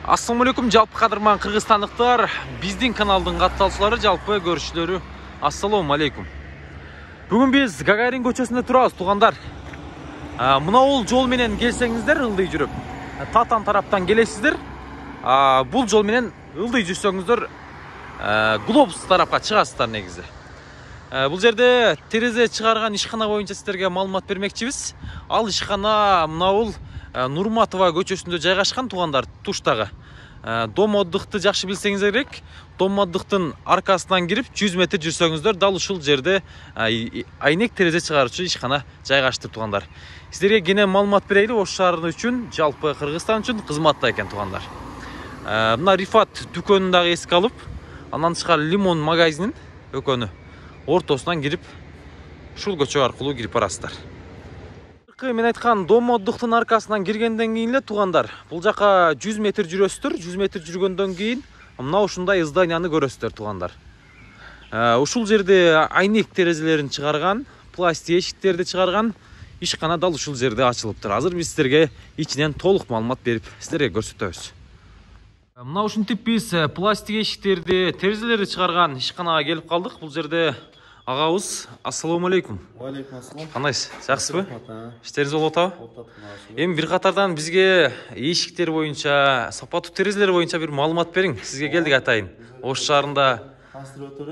Assalamu алейкум, жалпы қадырман қырғызстандықтар, біздің каналдың қатталшылары, жалпы көрішілері. Ассаламу алейкум. Бүгін біз Гагарин көшесінде тұрабыз, туғандар. Мына ол жол менен келсеңіздер, ылдый жүріп, Татан тараптан келесіздер. Бұл жол менен ылдый жүрсеңіздер, Глобус тарапқа шығасыздар негізі. Бұл жерде терезе шығарған ишхана бойынша сіздерге маалымат бермекчибиз. Ал ишхана мына ол Нурматова көчөсүндө жайгашкан, туғандар, туштагы. Дом отдыхты жакшы билсеңиздер керек. Дом отдыхтын аркасынан кирип 100 метр жүрсөңүздөр, дал ушул жерде айнек терезе чыгаруучу ишкана жайгаштыр, туғандар. Сиздерге кене маалымат берейли, ош шаары үчүн, жалпы Кыргызстан үчүн кызматта экен, туғандар. Мына Рифат дүкөнүндагы эске алып, андан тышкары Лимон магазинин өкөнү ортосунан кирип, ушул көчө аркылуу кирип барасыздар. Мен айткан дом отдыхтын аркасынан киргенден кийин эле, туғандар, бул жака 100 метр жүрөсүздөр. 100 метр жүргөндөн кийин мына ушундай зданияны көрөсүздөр, туғандар. Ушул жерде айнек терезелерин чыгарган, пластик эшиктерди чыгарган ишкана дал ушул жерде ачылыптыр. Азыр биз сиздерге ичинен толук маалымат берип сиздерге көрсөтөбүз. Мына ушинтип биз пластик эшиктерди, терезелерди чыгарган ишканага келип калдык. Бул жерде агабыз, ассаламу алейкум. Алейкум ассалам. Кандайсыз? Жакшысызбы? Иштериңиз болуп атабы? Эми бир катардан бизге эшиктер боюнча, сапаттуу терезелер боюнча бир маалымат бериң. Сизге келдик атайын. Ош шаарында. Конструктор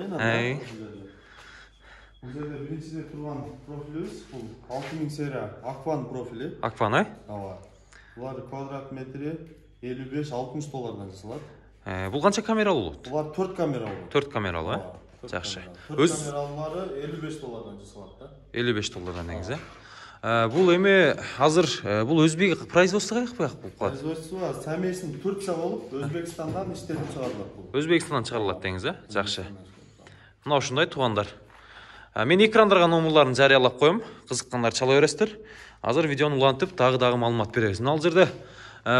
Бул жерде биринчиде турган профилибиз бул 6000 серия Акван профили. Акван, Ооба. Булар квадрат метри 55-60 доллардан жасалат. Бул канча камералуу болот? Булар 4 камералуу. 4 камералуу, Жакшы. 4 камералары 55 доллардан жасалат да. 55 доллардан негизи. Бул эми азыр бул өзбек производство каяк бул? Производство семейсин Турция болуп, Өзбекстандан иштелип чыгарылат бул. Өзбекстандан чыгарылат деңиз, Жакшы. Мына ушундай, туғандар. Мен экрандарга номерларын жарыялап коем. Кызыккандар чала бересиздер. Азыр видеону улантып, дагы маалымат беребиз. Мына жерде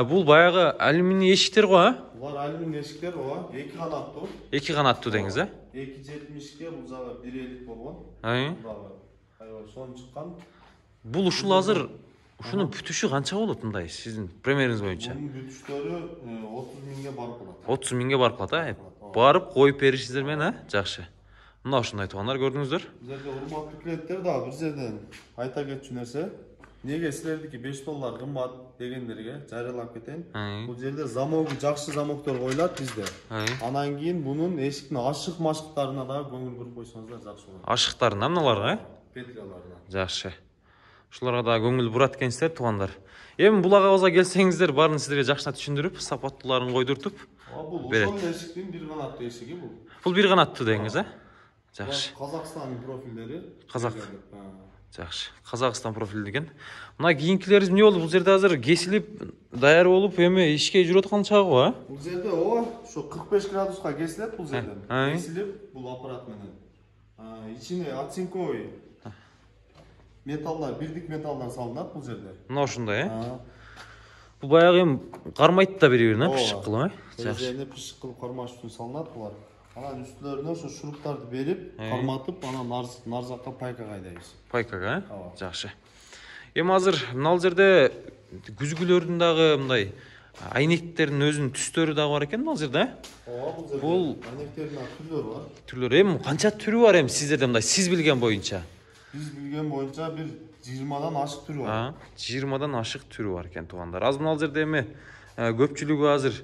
бул баягы алюминий эшиктер го, Булар алюминий эшиктер, ооба, 2 канаттуу. 2 канаттуу деңиз, 2.70ке бул жагы 1.50 болгон. Аябай сонун чыккан. Бул ушул азыр ушунун бүтүшү канча болот мындай сиздин премьериңиз боюнча? Бунун бүтүштөрү 30 миңге барып калат. 30 миңге барып калат, Барып коюп беришиңиздер менен, Жакшы. Мына ушундай, туғандар, көрдүңүздөр. Бизерде урматтуу клиенттер да бир жерден айта кетчү нерсе. Неге силердики 5 доллар кымбат дегендерге жарыялап кетейин. Бул жерде замогу жакшы замоктор коюлат бизде. Анан кийин бунун эшиктин ашык-машыктарына да көңүл буруп койсоңуздар жакшы болот. Ашыктарына, мыналарга, Петляларына. Жакшы. Ушуларга да көңүл бурат экенсиздер, туғандар. Эми бул агабызга келсеңиздер, баарын сиздерге жакшына түшүндүрүп, сапаттууларын койдуртуп берет. Бул ошол эшиктин бир канаттуу эшиги бул. Бул бир канаттуу деңиз, Жакшы. Казакстандын профилдери. Жакшы. Казакстан профилдүү экен. Мына кийинкилерибиз эмне болду? Бул жерде азыр кесилип, даяр болуп, эми ишке жүрүп аткан чагы го, Бул жерде ушу 45 градуска кесилет бул жерден. Кесилип, бул аппарат менен. Ичине оцинковый металлар, бирдик металлдан салынат бул жерде. Мына ушундай, Бул баягы эми кармайт да бири-бирине, пышык кылып, Терезени пышык кылып кармаш үчүн салынат булар. Анан үстүлөрүнө ошо шуруптарды берип, карматып, анан нарзакка пайкага айдайбыз. Пайкага, Жакшы. Эми азыр мына жерде күзгүлөрдүн дагы мындай айнектердин өзүнүн түстөрү дагы бар экен, мына жерде, Ооба, бул айнектердин түрлөрү бар. Түрлөрү эми канча түрү бар эми сиздерде мындай, сиз билген боюнча? Биз билген боюнча бир 20дан ашык түрү бар. 20дан ашык түрү бар экен, туғандар. Азыр мына жерде эми көпчүлүгү азыр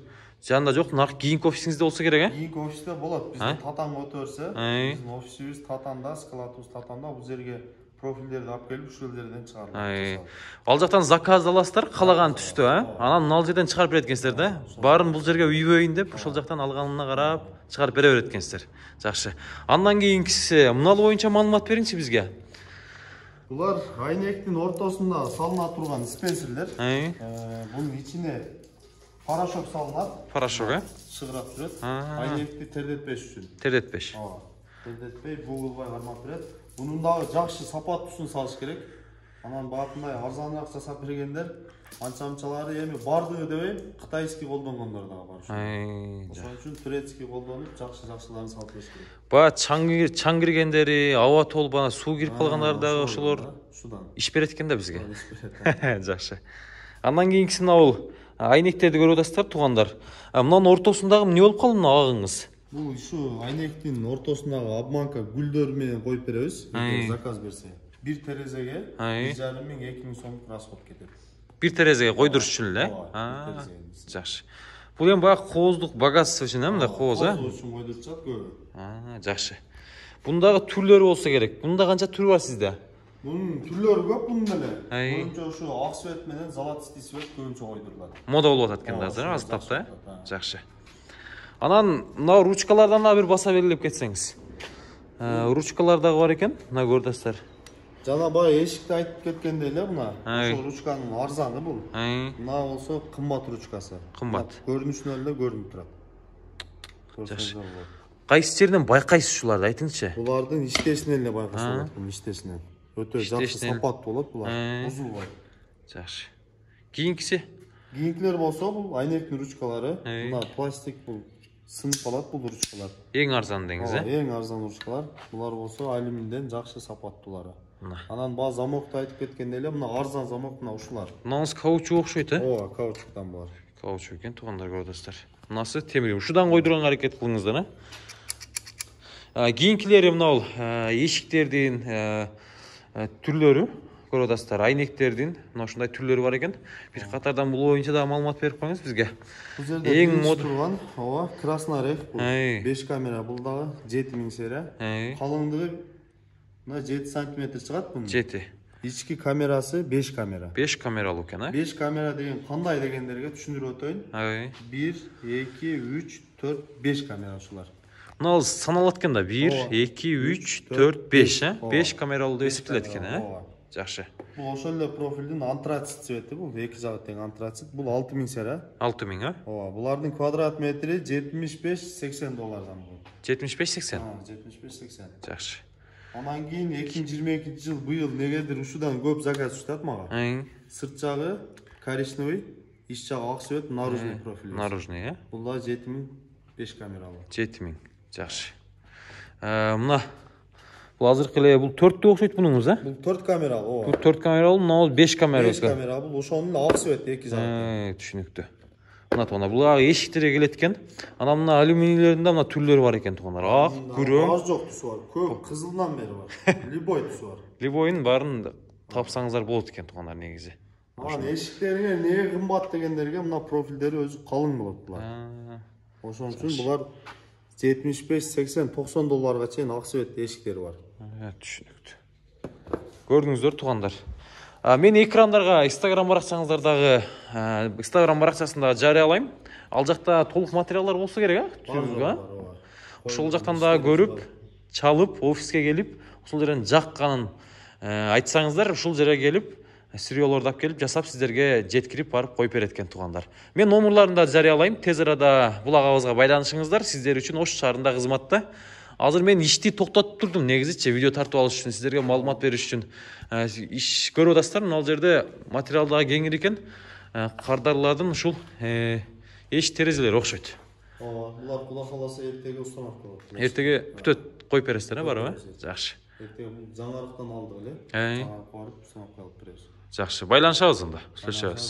жанында жок, нарк кийинки офисиңизде болсо керек, Кийинки офисте болот. Бизде татанга өтө берсе, биздин офисибиз татанда, складыбыз татанда, бул жерге профилдерди алып келип, ушул жерден чыгарылат. Ал жактан заказ аласыздар, каалаган түстө, Анан мына жерден чыгарып берет экенсиздер да. Баарын бул жерге үйбөйүн деп, ошол жактан алганына карап чыгарып бере берет экенсиздер. Жакшы. Андан кийинкиси мынал боюнча маалымат бериңчи бизге. Булар айнектин ортосунда салына турган диспенсерлер. Бунун ичине порошок салынат. Порошок, Шыгырап жүрөт. Айнекти тердетпеш үчүн. Тердетпеш. Тердетпей, бугулбай кармап берет. Бунун дагы жакшы сапаттуусын салыш керек. Анан багытындай арзаныраак жасап бергендер, анча-мынчалары эми бардыгы дебейм, кытайский колдонгондор дагы бар. Ошон үчүн турецкий колдонуп, жакшы-жакшыларын салып бериш керек. Баягы чаң киргендери, аба толуп, суу кирип калгандары дагы ошолор иш берет экен да бизге. Жакшы. Андан кийинкиси мына бул айнектерди көрүп атасыздар туугандар. Мынанын ортосундагы эмне болуп калды мына агыңыз? Бул ушу айнектин ортосундагы обманка гүлдөр менен коюп беребиз. Эгер заказ берсе. Бир терезеге 1,5 миң 2 миң сом расход кетет. Бир терезеге койдуруш үчүн эле? Жакшы. Бул эми баягы кооздук багаз үчүн мындай кооз, Кооз үчүн койдурушат көбү. Жакшы. Бундагы түрлөрү болсо керек. Бунда канча түр бар сизде? Bunun türleri көп bunun эле. Көбүнчө ушу ак свет менен золотистый свет көбүнчө койдурулат. Мода болуп атат экен азыр, аз тапта. Жакшы. Анан мына ручкалардан да бир баса белгилеп кетсеңиз. Ручкалар дагы бар экен, мына көрдүсүздөр. Жана баягы эшикте айтып кеткендей эле мына. Ошол ручканын арзаны бул. Мына болсо кымбат ручкасы. Кымбат. Көрүнүшүнөн эле көрүнүп турат. Жакшы. Кайсы жерден байкайсыз ушуларды айтыңызчы? Булардын иштесинен эле байкаса болот, бунун иштесинен. Өтө жакшы сапат болот булар. Бузулбайт. Жакшы. Кийинкиси? Кийинкилер болсо бул айнектин ручкалары. Мына пластик бул сынып калат бул ручкалар. Эң арзан деңиз, Эң арзан ручкалар. Булар болсо алюминден жакшы сапаттуулары. Анан баа замокто айтып кеткендей эле мына арзан замок мына ушулар. Мынаңыз каучук окшойт, Каучуктан булар. Каучук экен, туугандар көрдүсүздөр. Мынасы темир. Ушудан койдурганга аракет кылыңыздар, Кийинкилери мына бул эшиктердин түрлөрү көрүп атасыздар. Айнектердин мына ушундай түрлөрү бар экен. Бир катардан бул боюнча да маалымат берип коюңуз бизге. Бул жерде эң мод турган, Краснорек бул 5 камера, бул дагы 7000 серия. Калыңдыгы мына 7 см чыгат бунун. 7. Ички камерасы 5 камера. 5 камералуу экен, 5 камера деген кандай дегендерге түшүндүрүп өтөйүн. 1, 2, 3, 4, 5 камера ушулар. Мына саналат экен да 1, 2, 3, 4, 5, 5 камералуу деп эсептелет экен, Жакшы. Бул ошол эле профилдин антрацит цвети, бул эки жагы тең антрацит. Бул 6000 серия. 6000, Булардын квадрат метри $75-80 бул. 75-80. 75-80. Жакшы. Анан кийин 2022 быйыл негедир ушудан көп заказ түштат мага. Сырт жагы коричневый, ич жагы ак свет, наружный профиль. Наружный, Бул да 7000 5 камералуу. 7000. Жакшы. Мына бул азыркы эле бул 4тө окшойт бунуңуз, Бул 4 камералуу, Бул 4 камералуу, мына 5 камералуу. 5 камералуу, бул ошонун ак свет эки жагы. Түшүнүктүү. Мына туугандар, бул эшиктерге келет экен. Анан мына алюминийлердин да мына түрлөрү бар экен туугандар. Ак, күрөң. Аз жок түсү бар. Көп кызылдан бери бар. Любой түсү бар. Любойдун баарын тапсаңыздар болот экен туугандар негизи. Анан эшиктерине эмне кымбат дегендерге мына профилдери өзү калың болот булар. Ошон үчүн булар 75-80-90 долларга чейин ак свет эшиктери бар. Түшүнүктүү. Көрдүңүздөр туугандар. Мен экрандарга Instagram баракчаңыздардагы Instagram баракчасында жарыялайм. Ал жакта толук материалдар болсо керек, Ошол жактан да көрүп, чалып, офиске келип, ошол жерден жакканын айтсаңыздар, ушул жерге келип, сырьёлорду алып келип жасап сиздерге жеткирип барып коюп берет экен туугандар. Мен номерларын да жарыялайм. Тез арада бул агабызга байланышыңыздар. Сиздер үчүн Ош шаарында кызматта. Азыр мен ишти токтотуп турдум негизичи, видео тартып алыш үчүн, сиздерге маалымат бериш үчүн. Иш көрүп атасыздар, мына жерде материал дагы кеңири экен. Кардарлардын ушул эш терезелери окшойт. Булар кула каласа эртеге установка болот. Эртеге бүтөт коюп бересиздер, барбы? Жакшы. Эртеге жаңарыктан алдык эле. Барып установка алып беребиз. Жакшы, байланышабыз анда. Сүйлөшөбүз.